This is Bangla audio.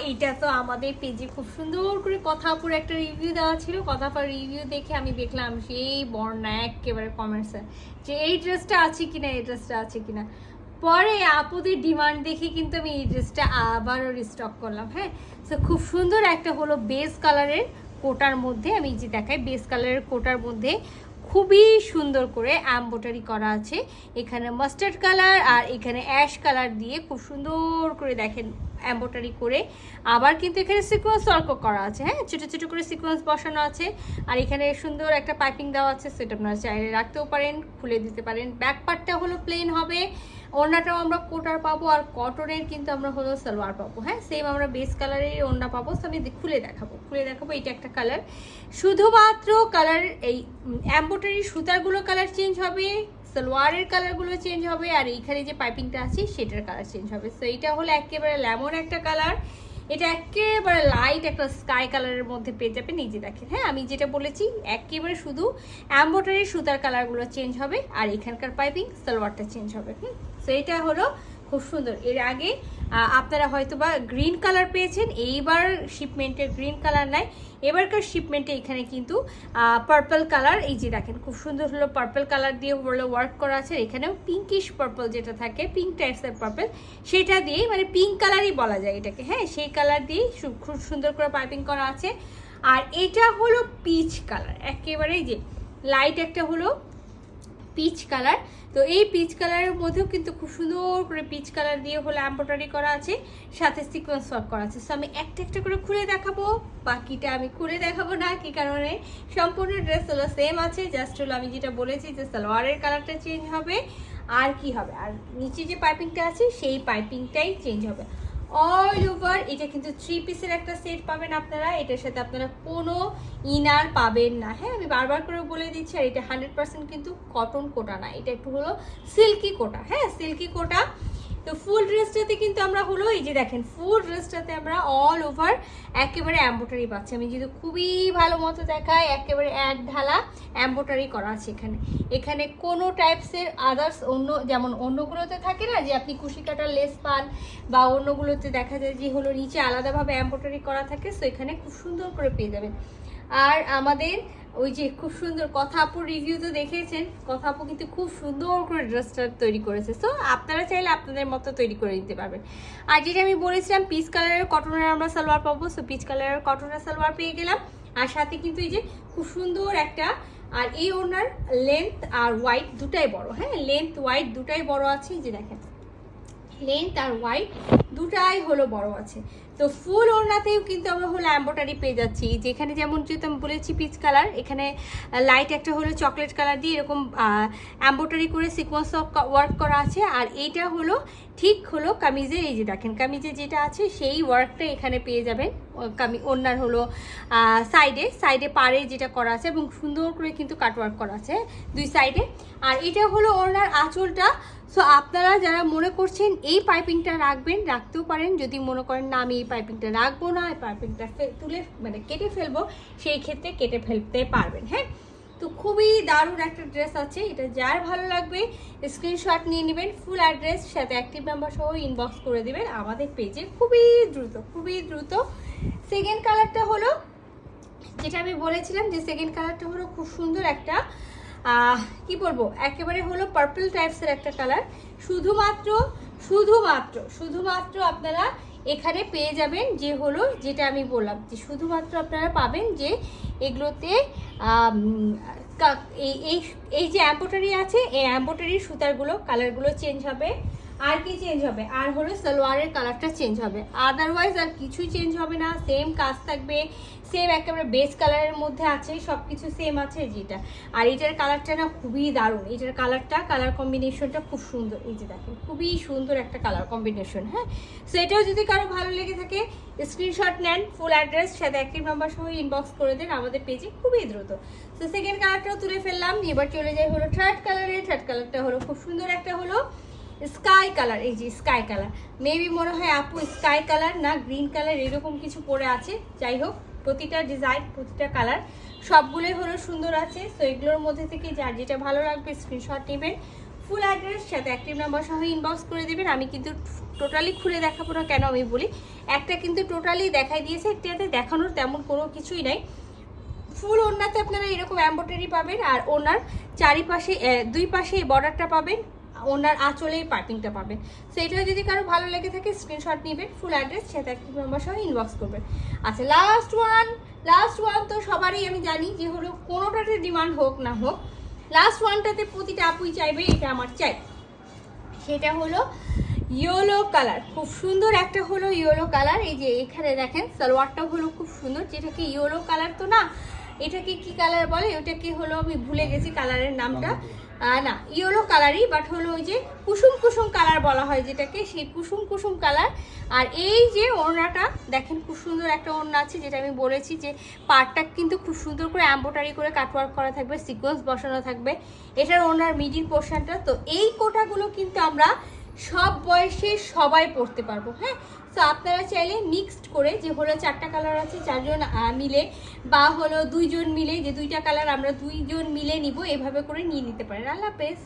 এইটা তো আমাদের পেজে খুব সুন্দর করে কথাপুর একটা রিভিউ দেওয়া ছিল। কথাপুর রিভিউ দেখে আমি দেখলাম সেই বর্ণা একেবারে কমেন্টসে যে এই ড্রেসটা আছে কিনা, এই ড্রেসটা আছে কিনা। পরে আপুদের ডিমান্ড দেখে কিন্তু আমি এই ড্রেসটা আবারও রিস্টক করলাম। হ্যাঁ, তো খুব সুন্দর একটা হলো বেস কালারের কোটার মধ্যে, আমি যে দেখাই বেস কালারের কোটার মধ্যে খুবই সুন্দর করে এমব্রয়ডারি করা আছে। এখানে মাস্টার্ড কালার আর এখানে অ্যাশ কালার দিয়ে খুব সুন্দর করে দেখেন এমব্রয়ডারি করে, আবার কিন্তু এখানে সিকোয়েন্স ওয়ার্কও করা আছে। হ্যাঁ, ছোটো ছোটো করে সিকোয়েন্স বসানো আছে। আর এখানে সুন্দর একটা পাইপিং দেওয়া আছে, সেটা আপনারা চাইলে রাখতেও পারেন, খুলে দিতে পারেন। ব্যাক পার্টটা হলো প্লেন হবে, ওড়নাটাও আমরা কোটার পাবো, আর কটনের কিন্তু আমরা হলো সালোয়ার পাবো। হ্যাঁ, সেম আমরা বেস কালারের ওড়না পাবো। তো আমি খুলে দেখাবো এটা একটা কালার। শুধুমাত্র কালার এই এমব্রয়ডারি সুতারগুলো কালার চেঞ্জ হবে, সালোয়ারের কালারগুলো চেঞ্জ হবে, আর এইখানে যে পাইপিংটা আছে সেটার কালার চেঞ্জ হবে। সো এটা হলো একেবারে লেমন একটা কালার, এটা একেবারে লাইট একটা স্কাই কালারের মধ্যে পেয়ে যাবেন। নিজে দেখেন, হ্যাঁ আমি যেটা বলেছি একেবারে শুধু এমব্রয়ডারি সুতার কালারগুলো চেঞ্জ হবে, আর এখানকার পাইপিং সালোয়ারটা চেঞ্জ হবে। সো এটা হলো খুব সুন্দর। এর আগে আপনারা হয়তো বা গ্রিন কালার পেয়েছেন, এইবার শিপমেন্টের গ্রিন কালার নাই, এবারকার শিপমেন্টে এখানে কিন্তু পার্পল কালার, এই যে দেখেন খুব সুন্দর হলো পার্পল কালার দিয়ে হলো ওয়ার্ক করা আছে। এখানেও পিঙ্কিশ পার্পল যেটা থাকে, পিঙ্ক টাইপসের পার্পল, সেটা দিয়েই মানে পিঙ্ক কালারই বলা যায় এটাকে। হ্যাঁ, সেই কালার দিয়েই খুব সুন্দর করে পাইপিং করা আছে। আর এটা হলো পিচ কালার, একেবারেই যে লাইট একটা হলো পিচ কালার। তো এই পিচ কালারের মধ্যেও কিন্তু খুব সুন্দর করে পিচ কালার দিয়ে হলো এমব্রয়ডারি করা আছে, সাথে সিকোয়েন্স ওয়ার্ক করা আছে। সো আমি একটা একটা করে খুলে দেখাবো, বাকিটা আমি খুলে দেখাবো না। কি কারণে, সম্পূর্ণ ড্রেস হলো সেম আছে, জাস্ট হলো আমি যেটা বলেছি যে সালোয়ারের কালারটা চেঞ্জ হবে, আর কি হবে, আর নিচে যে পাইপিংটা আছে সেই পাইপিংটাই চেঞ্জ হবে। অল ওভার এটা কিন্তু 3 পিসের একটা সেট পাবেন আপনারা, এটার সাথে আপনারা কোনো ইনার পাবেন না। হ্যাঁ, আমি বারবার করে বলে দিচ্ছি। আর এটা 100% কিন্তু কটন কোটা না, এটা একটু হলো সিল্কি কোটা। হ্যাঁ, সিল্কি কোটা। তো ফুল ড্রেসটাতে কিন্তু আমরা হলো এই যে দেখেন, ফুল ড্রেসটাতে আমরা অল ওভার একেবারে এমব্রয়ডারি পাচ্ছি। আমি যদি খুবই ভালো মতো দেখাই, একেবারে এক ঢালা এমব্রয়ডারি করা আছে এখানে। এখানে কোনো টাইপসের আদার্স অন্য, যেমন অন্যগুলোতে থাকে না যে আপনি কুশি কাটার লেস পান, বা অন্যগুলোতে দেখা যায় যে হলো নিচে আলাদাভাবে এমব্রয়ডারি করা থাকে। সো এখানে খুব সুন্দর করে পেয়ে যাবেন। আর আমাদের ওই যে খুব সুন্দর কথা আপুর রিভিউ তো দেখেছেন, কথা আপু কিন্তু খুব সুন্দর করে ড্রেসটা তৈরি করেছে। সো আপনারা চাইলে আপনাদের মতো তৈরি করে দিতে পারবেন। আর যেটা আমি বলেছিলাম পিচ কালারের কটনের আমরা সালোয়ার পাবো, সো পিচ কালারের কটনের সালোয়ার পেয়ে গেলাম। আর সাথে কিন্তু এই যে খুব সুন্দর একটা, আর এই ওনার লেন্থ আর ওয়াইড দুটাই বড়। হ্যাঁ, লেন্থ ওয়াইড দুটাই বড় আছে, যে দেখেন লেন্থ আর ওয়াইড দুটাই হলো বড় আছে। তো ফুল ওড়নাতেও কিন্তু আমরা হলো এমব্রয়ডারি পেয়ে যাচ্ছি, যেখানে যেমন যেহেতু আমি বলেছি পিচ কালার, এখানে লাইট একটা হলো চকলেট কালার দিয়ে এরকম এমব্রয়ডারি করে সিকোয়েন্স ওয়ার্ক করা আছে। আর এইটা হলো ঠিক হলো কামিজের, এই যে দেখেন কামিজে যেটা আছে সেই ওয়ার্কটা এখানে পেয়ে যাবেন। ওড়নার হলো সাইডে পাড়ে যেটা করা আছে, এবং সুন্দর করে কিন্তু কাটওয়ার্ক করা আছে দুই সাইডে। আর এটা হলো ওড়নার আঁচলটা। সো আপনারা যারা মনে করছেন এই পাইপিংটা রাখবেন, রাখতেও পারেন। যদি মনে করেন না আমি এই পাইপিংটা রাখবো না, এই পাইপিংটা তুলে মানে কেটে ফেলবো, সেই ক্ষেত্রে কেটে ফেলতে পারবেন। হ্যাঁ, তো খুবই দারুণ একটা ড্রেস আছে, এটা যার ভালো লাগবে স্ক্রিনশট নিয়ে নেবেন, ফুল অ্যাড্রেস সাথে অ্যাক্টিভ নাম্বার সহ ইনবক্স করে দেবেন আমাদের পেজে খুবই দ্রুত। সেকেন্ড কালারটা হলো যেটা আমি বলেছিলাম যে সেকেন্ড কালারটা হলো খুব সুন্দর একটা কি বলবো, একেবারে হলো পার্পল টাইপসের একটা কালার। শুধুমাত্র আপনারা এখানে পেয়ে যাবেন যে হলো যেটা আমি বললাম, যে শুধুমাত্র আপনারা পাবেন যে এগুলোতে এই যে এমব্রয়ডারি আছে, এই এমব্রয়ডারির সুতারগুলো কালারগুলো চেঞ্জ হবে। আর কি চেঞ্জ হবে, আর হলো সালোয়ারের কালারটা চেঞ্জ হবে, আদারওয়াইজ আর কিছুই চেঞ্জ হবে না। সেম কাজ থাকবে, সেম একেবারে বেস কালারের মধ্যে আছে, সব কিছু সেম আছে যেটা। আর এটার কালারটা না খুবই দারুণ, এটার কালার কম্বিনেশনটা খুব সুন্দর। এই যে দেখেন খুবই সুন্দর একটা কালার কম্বিনেশন। হ্যাঁ, সো এটাও যদি কারো ভালো লেগে থাকে স্ক্রিনশট নেন, ফুল অ্যাড্রেস সাথে অ্যাক্টিভ নাম্বার সহ ইনবক্স করে দেন আমাদের পেজে খুবই দ্রুত। তো সেকেন্ড কালারটাও তুলে ফেললাম, এবার চলে যাই হলো থার্ড কালারে। থার্ড কালারটা হলো খুব সুন্দর একটা হলো স্কাই কালার। এই যে স্কাই কালার, মেবি মনে হয় আপু স্কাই কালার না গ্রিন কালার এরকম কিছু পরে আছে। যাই হোক, প্রতিটা ডিজাইন প্রতিটা কালার সবগুলোই হলো সুন্দর আছে। সো এগুলোর মধ্যে থেকে যার যেটা ভালো লাগবে স্ক্রিনশট নেবেন, ফুল অ্যাড্রেস সাথে অ্যাক্টিভ নাম্বার সহ ইনবক্স করে দেবেন। আমি কিন্তু টোটালি খুলে দেখাবো না, কেন আমি বলি, একটা কিন্তু টোটালি দেখাই দিয়েছে, একটাতে দেখানোর তেমন কোনো কিছুই নাই। ফুল ওড়নাতে আপনারা এরকম এমব্রয়ডারি পাবেন, আর ওনার চারিপাশে দুই পাশে এই বর্ডারটা পাবেন, ওনার আঁচলে পাইপিংটা পাবেন। সেটা যদি কারো ভালো লেগে থাকে স্ক্রিনশট নেবেন, ফুল অ্যাড্রেস সাথে অ্যাক্টিভ নাম্বার সহ ইনবক্স করবেন। আচ্ছা, লাস্ট ওয়ান তো সবারই আমি জানি যে হলো কোনোটাতে ডিমান্ড হোক না হোক, লাস্ট ওয়ানটাতে প্রতিটা আপুই চাইবে এটা আমার চাই, সেটা হলো ইয়েলো কালার। খুব সুন্দর একটা হলো ইয়েলো কালার। এই যে এখানে দেখেন সালোয়ারটাও হলো খুব সুন্দর, যেটাকে ইয়েলো কালার তো না, এটাকে কি কালার বলে, ওটাকে হলো আমি ভুলে গেছি কালারের নামটা, না ইয়েলো কালারই, বাট হলো ওই যে কুসুম কুসুম কালার বলা হয় যেটাকে, সেই কুসুম কুসুম কালার। আর এই যে ওড়নাটা দেখেন, খুব সুন্দর একটা ওড়না আছে, যেটা আমি বলেছি যে পাড়টা কিন্তু খুব সুন্দর করে এমব্রয়ডারি করে কাটওয়ার্ক করা থাকবে, সিকোয়েন্স বসানো থাকবে, এটার ওড়নার মিডিল পোর্শনটা। তো এই কোটাগুলো কিন্তু আমরা সব বয়সে সবাই পরতে পারবো, হ্যাঁ। তো আপনারা চাইলে মিক্সড করে, যে হলো 4টা কালার আছে 4 জন মিলে, বা হলো 2 জন মিলে, যে 2টা কালার আমরা 2 জন মিলে নিব, এভাবে করে নিয়ে নিতে পারেন। আল্লাহ হাফেজ।